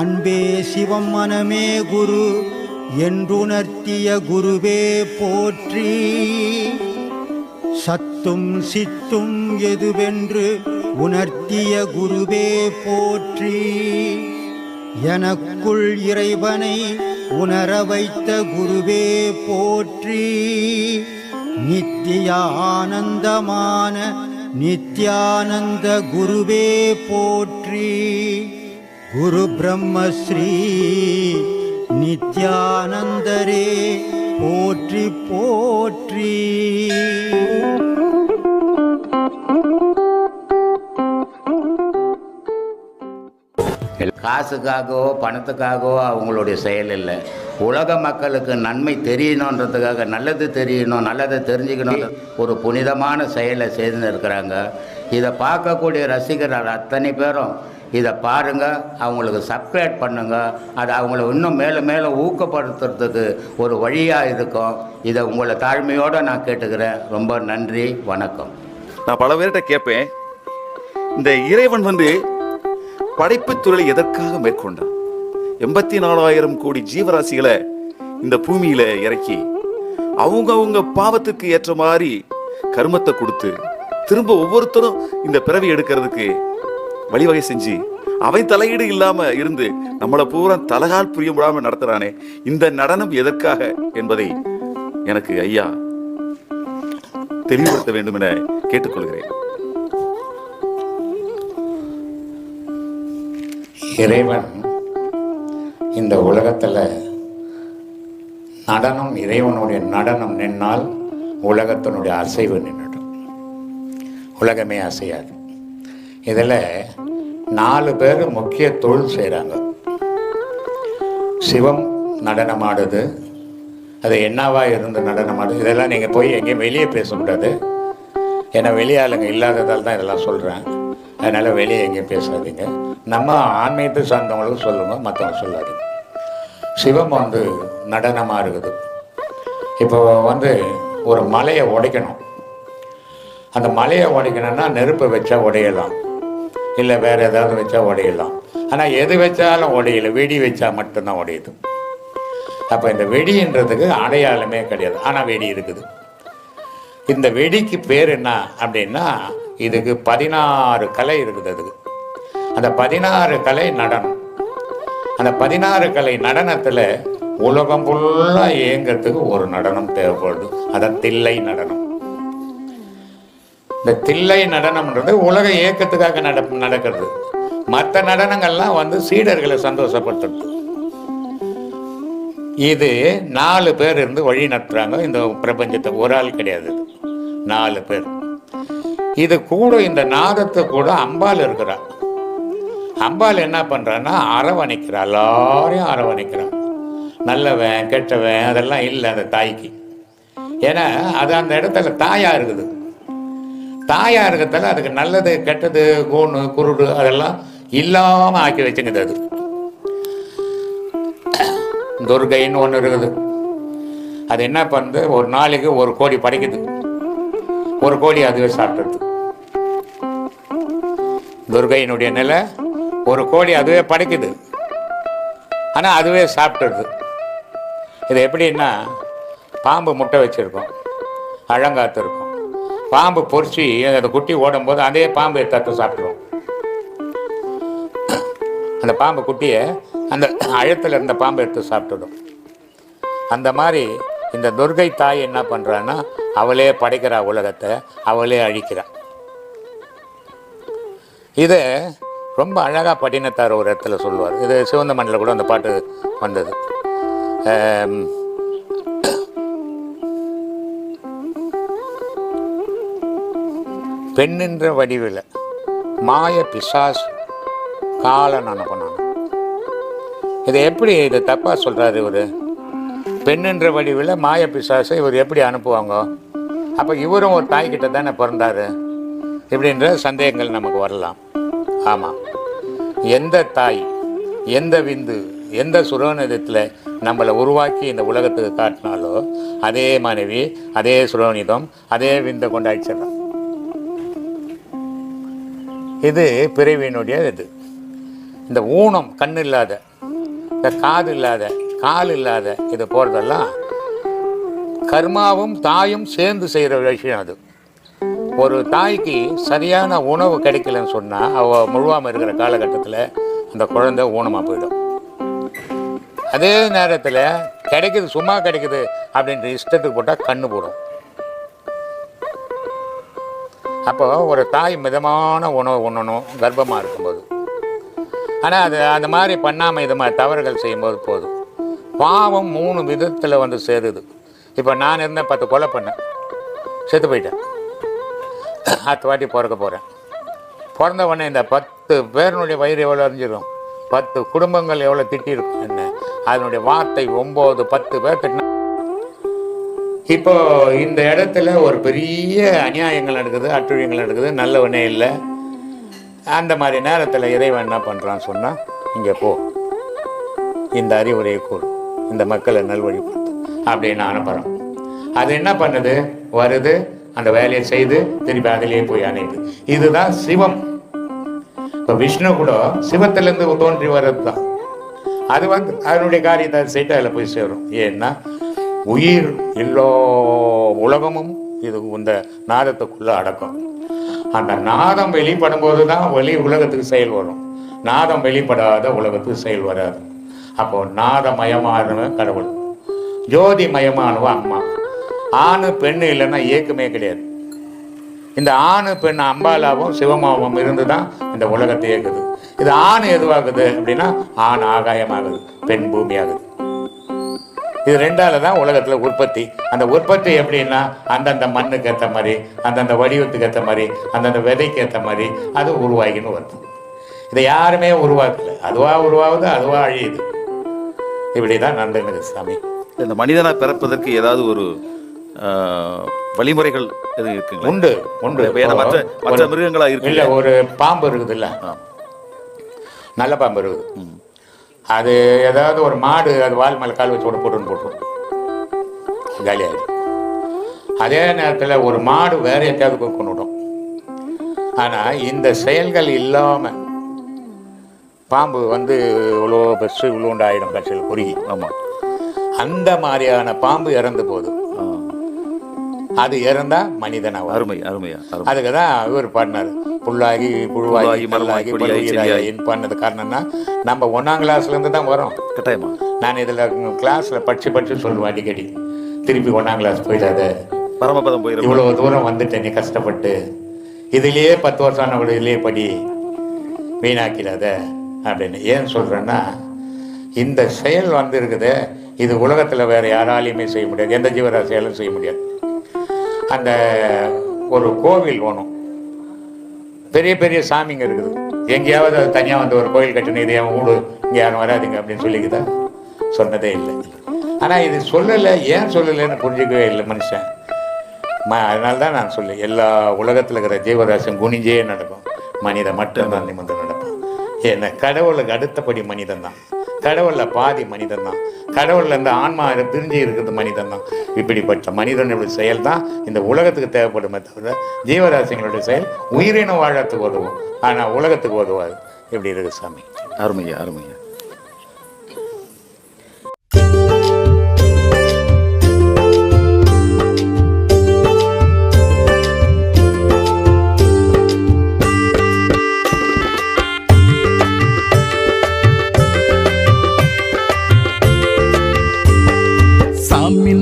அன்பே சிவம் மனமே குரு என்றுணர்த்திய குருவே போற்றி. சத்தும் சித்தும் எதுவென்று உணர்த்திய குருவே போற்றி. எனக்குள் இறைவனை உணர வைத்த குருவே போற்றி. நித்திய ஆனந்தமான நித்யானந்த குருவே போற்றி. குரு பிரம்மஸ்ரீ நித்யானந்தரே போற்றி போற்றி. காசுக்காகவோ பணத்துக்காகவோ அவங்களுடைய செயல் இல்லை. உலக மக்களுக்கு நன்மை தெரியணுன்றதுக்காக, நல்லது தெரியணும், நல்லதை தெரிஞ்சுக்கணும், ஒரு புனிதமான செயலை செய்து இருக்கிறாங்க. இதை பார்க்கக்கூடிய ரசிகர்கள் அத்தனை பேரும் இதை பாருங்கள், அவங்களுக்கு சப்ஸ்கிரைப் பண்ணுங்கள். அது அவங்கள இன்னும் மேலும் மேலும் ஊக்கப்படுத்துறதுக்கு ஒரு வழியாக இருக்கும். இதை உங்களை தாழ்மையோடு நான் கேட்டுக்கிறேன். ரொம்ப நன்றி, வணக்கம். நான் பல பேர்கிட்ட கேட்பேன், இந்த இறைவன் படைப்பு தொழிலை எதற்காக மேற்கொண்டான்? 84,000 கோடி ஜீவராசிகளை இந்த பூமியில இறக்கி அவங்க பாவத்துக்கு ஏற்ற மாதிரி கர்மத்தை கொடுத்து திரும்ப ஒவ்வொருத்தரும் இந்த பிறவி எடுக்கிறதுக்கு வழிவகை செஞ்சு அவன் தலையீடு இல்லாம இருந்து நம்மளை பூரா தலகால் புரிய முடியாம நடத்துறானே, இந்த நடனம் எதற்காக என்பதை எனக்கு ஐயா தெளிவுபடுத்த வேண்டும் என கேட்டுக்கொள்கிறேன். இறைவன் இந்த உலகத்தில் நடனம், இறைவனுடைய நடனம் நின்னால் உலகத்தினுடைய அசைவு நின்றுடும், உலகமே அசையாது. இதில் 4 பேர் முக்கிய தொழில் செய்கிறாங்க. சிவம் நடனமாடுது, அது என்னவா இருந்து நடனமாடுது. இதெல்லாம் நீங்கள் போய் எங்கேயும் வெளியே பேசக்கூடாது, ஏன்னா வெளியாளுங்க இல்லாததால் தான் இதெல்லாம் சொல்கிறேன். அதனால் வெளியே எங்கேயும் பேசாதீங்க. நம்ம ஆன்மீகத்தை சார்ந்தவங்களுக்கு சொல்லுங்க, மற்றவங்க சொல்லாதீங்க. சிவம் நடனமாக இருக்குது. இப்போ ஒரு மலையை உடைக்கணும். அந்த மலையை உடைக்கணும்னா நெருப்பை வச்சா உடையலாம், இல்லை வேறு ஏதாவது வச்சா உடையலாம். ஆனால் எது வச்சாலும் உடையலை, வெடி வச்சா மட்டும்தான் உடையுது. அப்போ இந்த வெடின்றதுக்கு அடையாளமே கிடையாது, ஆனால் வெடி இருக்குது. இந்த வெடிக்கு பேர் என்ன அப்படின்னா, இதுக்கு 16 கலை இருக்குது. அதுக்கு அந்த 16 கலை நடனம். அந்த 16 கலை நடனத்தில் உலகம் ஃபுல்லாக இயங்கிறதுக்கு ஒரு நடனம் தேவைப்படுது. அதான் தில்லை நடனம். இந்த தில்லை நடனம்ன்றது உலக இயக்கத்துக்காக நடக்கிறது. மற்ற நடனங்கள்லாம் சீடர்களை சந்தோஷப்படுத்துறது. இது 4 பேர் இருந்து வழி நடத்துறாங்க இந்த பிரபஞ்சத்தை. ஒரு ஆள் கிடையாது, 4 பேர். இது கூட இந்த நாதத்தை கூட அம்பாள் இருக்கிறார். அம்பாள் என்ன பண்றான்னா அரவணைக்கிறா, எல்லாரையும் அரவணைக்கிறான். நல்லவன் கெட்டவன் அதெல்லாம் இல்லை அந்த தாய்க்கு. ஏன்னா அது அந்த இடத்துல தாயா இருக்குது. தாயா இருக்கிறதால அதுக்கு நல்லது கெட்டது கூணு குருடு அதெல்லாம் இல்லாம ஆக்கி வச்சுக்குது. அது துர்கைன்னு ஒன்று இருக்குது. அது என்ன பண்ணுது, ஒரு நாளைக்கு 1 கோடி படைக்குது. 1 கோடி அதுவே சாப்பிட்றது. துர்கையினுடைய நிலை 1 கோடி அதுவே படைக்குது, ஆனால் அதுவே சாப்பிட்டுருது. இது எப்படின்னா, பாம்பு முட்டை வச்சுருக்கோம், அழங்காத்து இருக்கும். பாம்பு பொறிச்சி அந்த குட்டி ஓடும் போது அதே பாம்பு தட்டு சாப்பிடுவோம். அந்த பாம்பு குட்டியை அந்த அழுத்தில் இருந்த பாம்பு எடுத்து சாப்பிட்டுடும். அந்த மாதிரி இந்த துர்கை தாய் என்ன பண்ணுறான்னா, அவளே படைக்கிறா உலகத்தை, அவளே அழிக்கிறா. இதை ரொம்ப அழகாக பட்டினத்தார் ஒரு இடத்துல சொல்லுவார். இது சிவந்த மண்ணில் கூட அந்த பாட்டு வந்தது. பெண்ணின்ற வடிவில் மாய பிசாஸ் காலன் அனுப்பினான். இதை எப்படி இதை தப்பாக சொல்கிறாரு இவர்? பெண்ணின்ற வடிவில் மாய பிசாசை இவர் எப்படி அனுப்புவாங்க? அப்போ இவரும் ஒரு தாய்கிட்ட தானே பிறந்தார் இப்படின்ற சந்தேகங்கள் நமக்கு வரலாம். ஆமாம், எந்த தாய், எந்த விந்து, எந்த சுரோனிதத்தில் நம்மளை உருவாக்கி இந்த உலகத்துக்கு காட்டினாலோ அதே மனைவி, அதே சுரோனிதம், அதே விந்தை கொண்டாடிச்சிடலாம். இது பிறவியினுடைய இது. இந்த ஊனம், கண் இல்லாத இந்த காது இல்லாத கால் இல்லாத இது போகிறதெல்லாம் கர்மாவும் தாயும் சேர்ந்து செய்கிற விஷயம். அது ஒரு தாய்க்கு சரியான உணவு கிடைக்கலன்னு சொன்னால் அவள் முழுவாமல் இருக்கிற காலகட்டத்தில் அந்த குழந்தை ஊனமாக போயிடும். அதே நேரத்தில் கிடைக்குது, சும்மா கிடைக்குது அப்படின்ற இஷ்டத்துக்கு போட்டால் கண்ணு போடும். அப்போ ஒரு தாய் மிதமான உணவு உண்ணணும் கர்ப்பமாக இருக்கும்போது. ஆனால் அது அந்த மாதிரி பண்ணாமல் இது மாதிரி தவறுகள் செய்யும்போது போதும். பாவம் 3 விதத்தில் வந்து சேருது. இப்போ நான் இருந்தேன் 10 கொலை பண்ணேன், செத்து போயிட்டேன். 10 வாட்டி பிறக்க போகிறேன். பிறந்த உடனே இந்த 10 பேருனுடைய வயிறு எவ்வளோ அறிஞ்சிடும், 10 குடும்பங்கள் எவ்வளோ திட்டிருக்கும் என்ன. அதனுடைய வார்த்தை 9 10 பேர் திட்டினா. இப்போ இந்த இடத்துல ஒரு பெரிய அநியாயங்கள் நடக்குது, அட்டுழியங்கள் நடக்குது, நல்லவனே இல்லை. அந்த மாதிரி நேரத்தில் இறைவன் என்ன பண்ணுறான்னு சொன்னால், இங்கே போ, இந்த அறிவுரையை கூறு, இந்த மக்களை நல்வழிப்படுத்து அப்படின்னு அனுப்புகிறோம். அது என்ன பண்ணுது, வருது, அந்த வேலையை செய்து திருப்பி அதிலேயே போய் அணையுது. இதுதான் சிவம். இப்போ விஷ்ணு கூட சிவத்திலேருந்து தோன்றி வர்றது தான். அது வந்து அதனுடைய காரியத்தை செய்து அதில் போய் சேரும். ஏன்னா உயிர் எல்லா உலகமும் இது இந்த நாதத்துக்குள்ளே அடக்கம். அந்த நாதம் வெளிப்படும் போது தான் உலகத்துக்கு செயல் வரும். நாதம் வெளிப்படாத உலகத்துக்கு செயல் வராது. அப்போ நாதமயமானவன் கடவுள், ஜோதி மயமானவ அம்மா. ஆணு பெண்ணு இல்லைன்னா ஏக்கமே கிடையாது. இந்த ஆணு பெண் அம்பாலாவும் சிவமாவும் இருந்து தான் இந்த உலகத்தை இயக்குது. இது ஆண் எதுவாகுது அப்படின்னா ஆண் ஆகாயமாகுது, பெண் பூமி ஆகுது. இது 2ஆல தான் உலகத்தில் உற்பத்தி. அந்த உற்பத்தி எப்படின்னா அந்தந்த மண்ணுக்கு ஏற்ற மாதிரி, அந்தந்த வடிவத்துக்கு ஏற்ற மாதிரி, அந்தந்த விதைக்கு ஏற்ற மாதிரி அது உருவாகின்னு வருது. இதை யாருமே உருவாக்கல, அதுவாக உருவாகுது, அதுவாக அழியுது. இப்படி தான் நடந்துன்னு சாமி. இந்த மனிதனாக பிறப்பதற்கு ஏதாவது ஒரு வழிமுறைகள் எதுவும் இருக்குங்களா? உண்டு உண்டு. மற்ற மிருகங்களாக இருக்கு இல்லை, ஒரு பாம்பு இருக்குது இல்லை, நல்ல பாம்பு இருக்குது. அது ஏதாவது ஒரு மாடு அது வால் மேலே கால் வச்சு போட்டுரும் காலியாகிடும். அதே நேரத்தில் ஒரு மாடு வேற எத்தையாவது கொண்டு விடும். ஆனால் இந்த செயல்கள் இல்லாமல் பாம்பு வந்து இவ்வளோ பெஸ்ட் இவ்வளோண்டு ஆகிடும் கட்சியில் குறுகி. ஆமாம், அந்த மாதிரியான பாம்பு இறந்து போகுது. அது இறந்தா மனிதனாக அருமை அருமையா. அதுக்கு தான் இவர் பாடினார், புல்லாகி புழுவாகி மல்லாகி பழுவீராகின்னு பாடினது. காரணம்னா நம்ம 1ஆம் கிளாஸ்லேருந்து தான் வரோம். கட்டாயமா நான் இதில் கிளாஸில் படித்து சொல்லுவேன் அடிக்கடி, திருப்பி 1ஆம் கிளாஸ் போயிடாத, பரமபதம் போயிடும், இவ்வளோ தூரம் வந்துட்டேன் நீ கஷ்டப்பட்டு, இதுலேயே 10 வருஷம் ஆன கூட இதுலேயே படி, வீணாக்கிறாத அப்படின்னு. ஏன் சொல்கிறேன்னா, இந்த செயல் வந்து இருக்குது, இது உலகத்தில் வேறு யாராலையுமே செய்ய முடியாது, எந்த ஜீவராசியாலும் செய்ய முடியாது. அந்த ஒரு கோவில் வேணும், பெரிய பெரிய சாமிங்க இருக்குது, எங்கேயாவது அது தனியாக வந்து ஒரு கோயில் கட்டணும், இது என் வீடு, இங்கே யாரும் வராதிங்க அப்படின்னு சொல்லிக்குதா? சொன்னதே இல்லை. ஆனால் இது சொல்லலை, ஏன் சொல்லலைன்னு புரிஞ்சிக்கவே இல்லை மனுஷன். அதனால தான் நான் சொல்லி, எல்லா உலகத்தில் இருக்கிற ஜீவராசியும் குனிஞ்சே நடக்கும், மனிதன் மட்டும்தான் நிமிர்ந்து நடக்கும். ஏன்னா கடவுளுக்கு அடுத்தபடி மனிதன் தான், கடவுளில் பாதி மனிதன் தான், கடவுளில் இந்த ஆன்மா பிரிஞ்சு இருக்கிறது மனிதன் தான். இப்படிப்பட்ட மனிதனுடைய செயல் தான் இந்த உலகத்துக்கு தேவைப்படுமே தவிர ஜீவராசிகளுடைய செயல் உயிரினம் வாழறதுக்கு உதவும், ஆனால் உலகத்துக்கு உதவாது. இப்படி இருக்கு சாமி. அருமையா அருமையா.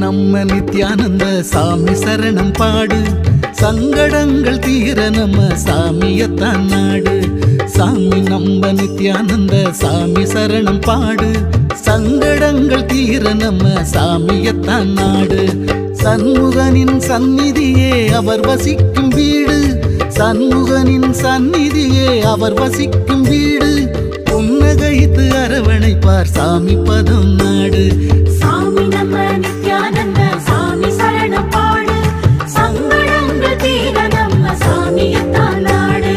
நம்ம நித்யானந்த சாமி சரணம் பாடு, சங்கடங்கள் தீர நம்ம சாமியத்தான் நாடு. சாமி நம்ம நித்யானந்த சாமி சரணம் பாடு, சங்கடங்கள் தீர நம்ம சாமியத்தான் நாடு. சண்முகனின் சந்நிதியே அவர் வசிக்கும் வீடு, சண்முகனின் சந்நிதியே அவர் வசிக்கும் வீடு. புன்னகைத்து அரவணைப்பார் சாமி பதம் நாடு. சாமி நம்ம நித்யானந்த சாமி சரணம் பாடு, சங்கடங்கள் தீர நம்ம சாமியத்தான் நாடு.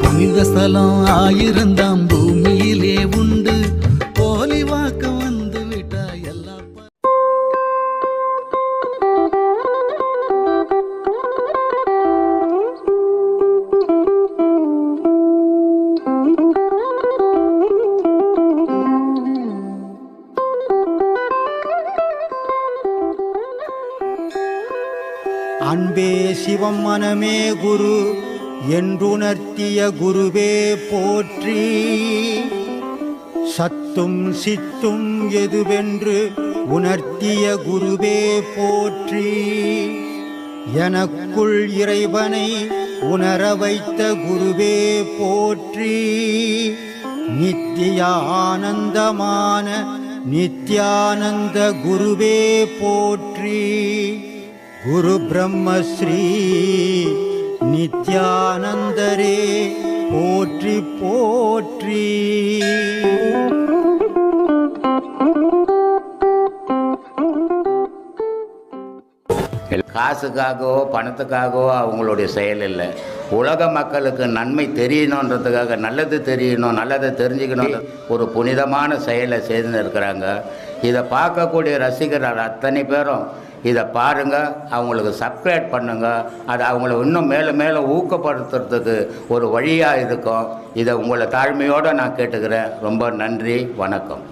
புனித ஸ்தலம் 1000 பூமியிலே உண்டு, போலி வாக்க வந்து விட்டா எல்லா அன்பே சிவம் மனமே குரு என்றுணர்த்திய குருவே போற்றி. சத்தும் சித்தும் எதுவென்று உணர்த்திய குருவே போற்றி. எனக்குள் இறைவனை உணர வைத்த குருவே போற்றி. நித்திய ஆனந்தமான நித்யானந்த குருவே போற்றி. குரு பிரம்மஸ்ரீ நித்யானந்தரே போற்றி போற்றி. காசுக்காகவோ பணத்துக்காகவோ அவங்களுடைய செயல் இல்லை. உலக மக்களுக்கு நன்மை தெரியணுன்றதுக்காக, நல்லது தெரியணும், நல்லதை தெரிஞ்சுக்கணும், ஒரு புனிதமான செயலை செய்து இருக்கிறாங்க. இதை பார்க்கக்கூடிய ரசிகர்கள் அத்தனை பேரும் இதை பாருங்கள், அவங்களுக்கு சப்ஸ்கிரைப் பண்ணுங்கள். அது அவங்கள இன்னும் மேலே மேலே ஊக்கப்படுத்துறதுக்கு ஒரு வழியாக இருக்கும். இதை உங்களை தாழ்மையோடு நான் கேட்டுக்கிறேன். ரொம்ப நன்றி, வணக்கம்.